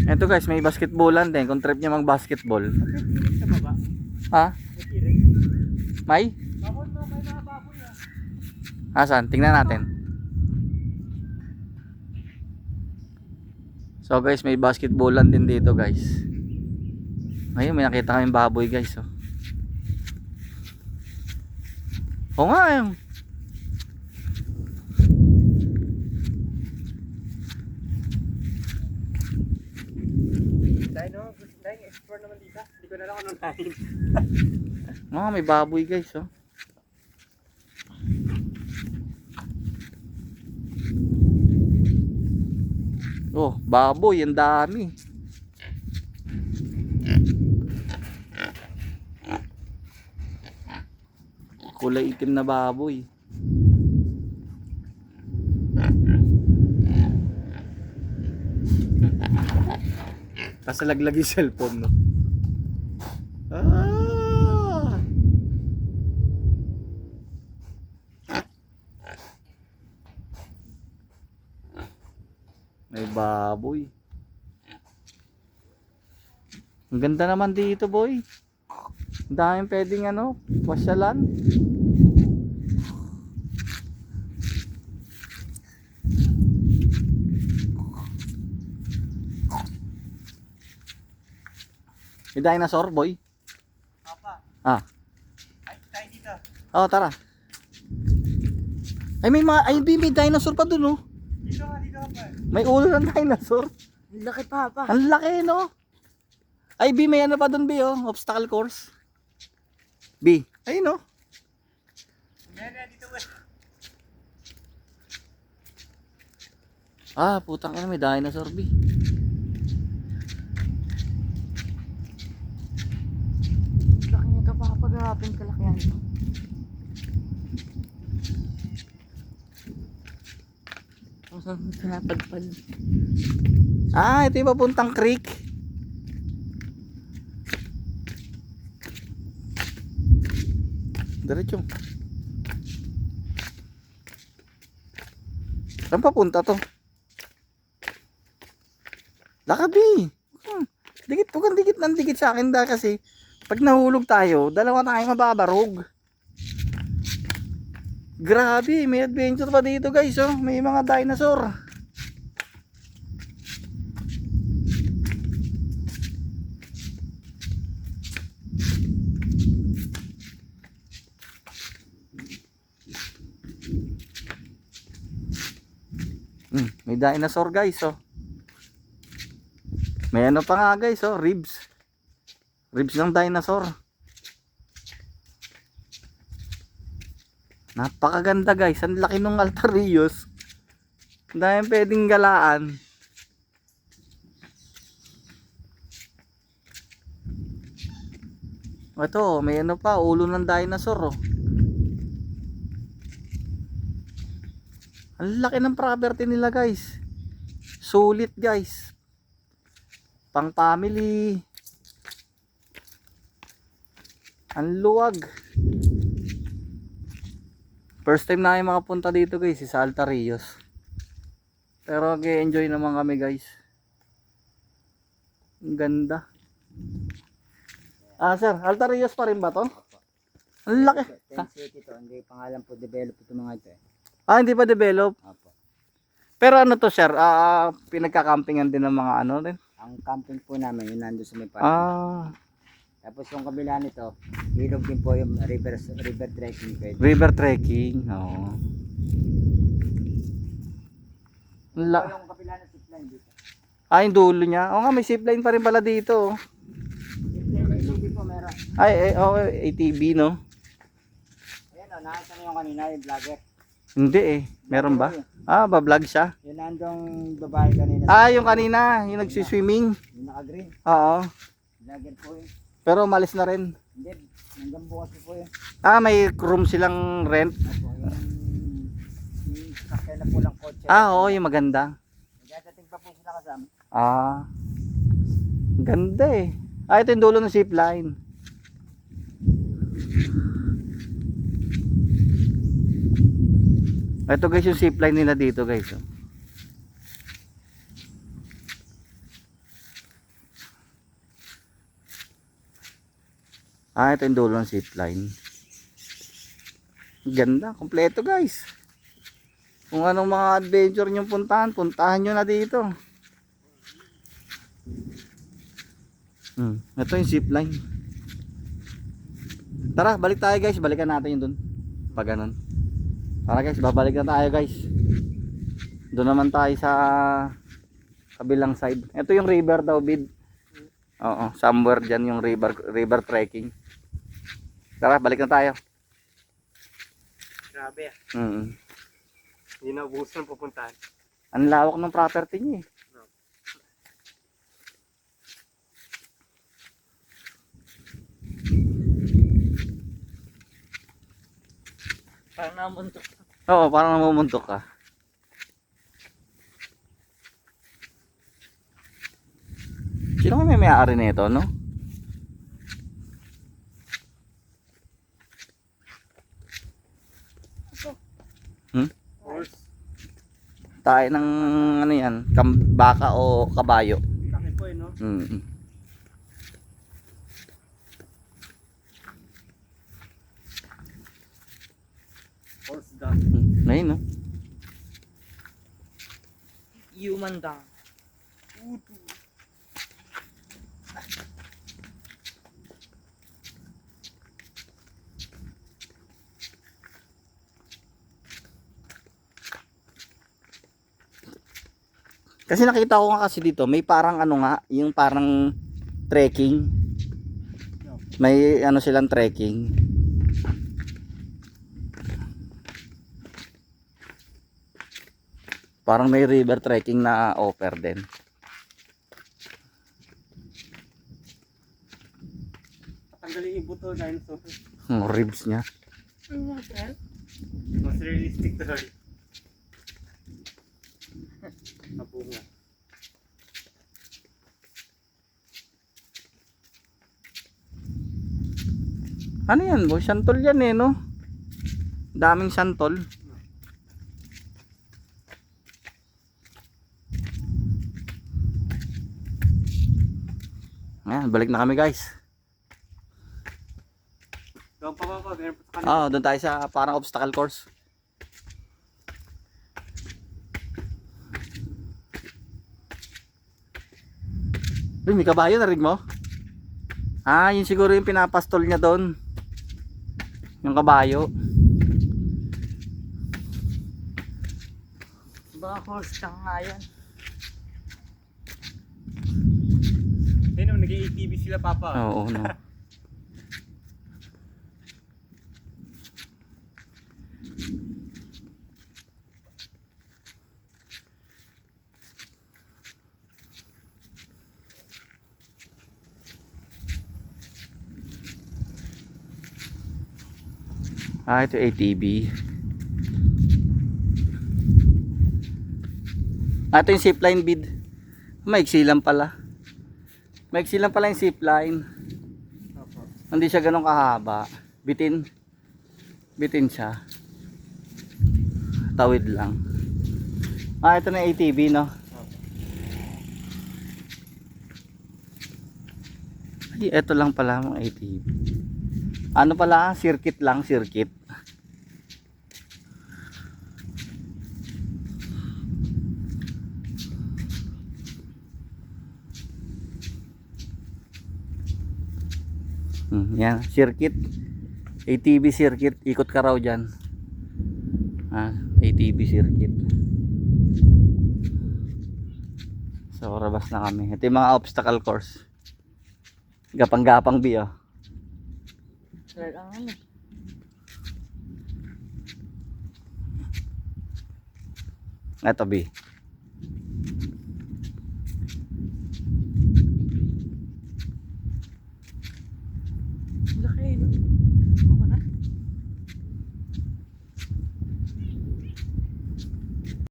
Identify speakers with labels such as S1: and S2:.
S1: Ito guys, may basketballan din. Kung trip niya mag basketball.
S2: Sa baba.
S1: Ha? May?
S2: Bakon mo kay mga baboy
S1: Asan? Tingnan natin. So guys, may basketballan din dito guys. Ayun, may nakita kaming baboy guys. Oh. Oo nga yun.
S2: Dahil no, dahil explore naman dito. Hindi ko na lang anong lain.
S1: May baboy guys. Oh. Oh, baboy, ang dami. Kulay itim na baboy. Kasalaglag yung cellphone, no? Ah! May baboy. Ang ganda naman dito, boy. Ang daming pwedeng pasyalan. May dinosaur, boy.
S2: Papa,
S1: Ah.
S2: ay tayo dito.
S1: Oh, tara. May dinosaur pa dun, oh.
S2: Dito nga, dito pa.
S1: May ulo ng dinosaur.
S2: Ang laki papa.
S1: Ang laki, no? Ay, B, may ano pa dun, B, oh. Obstacle course. B. Ayun, no?
S2: Meron dito ba?
S1: Ah, putang ina, may dinosaur, B.
S3: Laki nito papa, grabe yung kalakihan ito. Ang pinapadpad.
S1: Ah, ito yung papuntang creek. Diretso. Saan papunta to? Lakad, B. Dikit po kang dikit ng dikit sa akin dahil kasi pag nahulog tayo, dalawa tayong mababarog. Grabe, may adventure pa dito guys, oh. May mga dinosaur. May dinosaur guys, oh. May ano pa nga guys, oh, ribs. Ribs ng dinosaur. Napakaganda guys. Ang laki ng Altarios. Dahil pwedeng galaan. Ito, may ano pa, ulo ng dinosaur, oh. Ang laki ng property nila guys. Sulit guys. Pang family. Ang luwag. First time na yung makapunta dito guys, sa Altarios. Pero nag-enjoy naman kami guys. Ang ganda. Ah sir, Altarios pa rin ba to? Ang laki.
S2: Tent City to, hindi pangalan po develop ito mga ito eh.
S1: Ah, hindi pa develop.
S2: Opo.
S1: Pero ano to sir, pinagkakampingan din ng mga ano din.
S2: Ang camping po namin, yun nandun sa may park.
S1: Ah,
S2: Tapos yung kabila nito, ilog din po yung river trekking pwede.
S1: river trekking. Oo.
S2: Yung kabila na zipline dito.
S1: Yung dulo niya. Oo nga, may zipline pa rin pala dito. Oh.
S2: Zipline na ATV po meron.
S1: ATV no?
S2: Ayan o, nakita mo yung kanina yung vlogger.
S1: Hindi eh. Meron ba? Ba-vlog siya?
S2: Yun nandong babae kanina.
S1: Yung kanina, yung nagsiswimming.
S2: Yung naka-green.
S1: Oo.
S2: Vlogger po yun.
S1: Pero malis na rin.
S2: Hindi, hanggang bukas po yun.
S1: May room silang rent.
S2: Opo, yung sakyan na pulang kotse.
S1: Oo, yung maganda.
S2: Nagdadating pa po sila kasama.
S1: Ganda eh. Ito yung dulo ng zipline. Ito guys yung zipline nila dito guys. Oh. Ah, ito yung dulo ng zipline. Ganda, kompleto guys. Kung anong mga adventure nyo puntahan nyo na dito. Ito yung zipline. Tara, balik tayo guys. Balikan natin yung dun. Pag ganun. Tara guys, babalik na tayo guys. Doon naman tayo sa kabilang side. Ito yung river daw, Bid. Oo, somewhere dyan yung river trekking. Tara, balik na tayo.
S2: Grabe ah.
S4: Hindi na ubusan pupuntahan.
S1: Ang lawak ng property niya eh.
S3: Parang namuntok.
S1: Oo, parang namumuntok ka. Sino may may-ari nito, no?
S4: Horse.
S1: Tayo ng ano yan, baka o kabayo.
S4: Laki po eh, no? Horse dog.
S1: Ayun, no?
S3: Human dung.
S1: Kasi nakita ko nga kasi dito, may parang ano nga, yung parang trekking. May ano silang trekking. Parang may river trekking na offer din.
S4: Tanggalin yung buto dahil so
S1: Ribs niya.
S4: mas realistic to rin. Nabunga.
S1: Ano yan, boy? Santol yan eh, no? Daming santol. Ayan, balik na kami guys.
S4: Doon pa ba? Meron pa sa kanila.
S1: Ah, doon tayo sa parang obstacle course. Uy, may kabayo, narinig mo? Ah, yun siguro yung pinapastol niya doon. Yung kabayo.
S3: Baka horse dung nga yan.
S4: Ayun, nag-ATV sila papa.
S1: Oo, no. Ah, ito ATV. Ah, ito yung zipline bid. Maiksi lang pala. Maiksi lang pala yung zipline. Hindi siya ganun kahaba. Bitin. Bitin siya. Tawid lang. Ah, ito na ATV, no? Ay, ito lang pala ang ATV. Ano pala? Circuit lang, circuit. Yan, circuit. ATV circuit, ikot ka raw dyan. ATV circuit. So, rabas na kami. Ito yung mga obstacle course. Gapang-gapang bi, oh.
S3: Ang ano.
S1: Ito bi.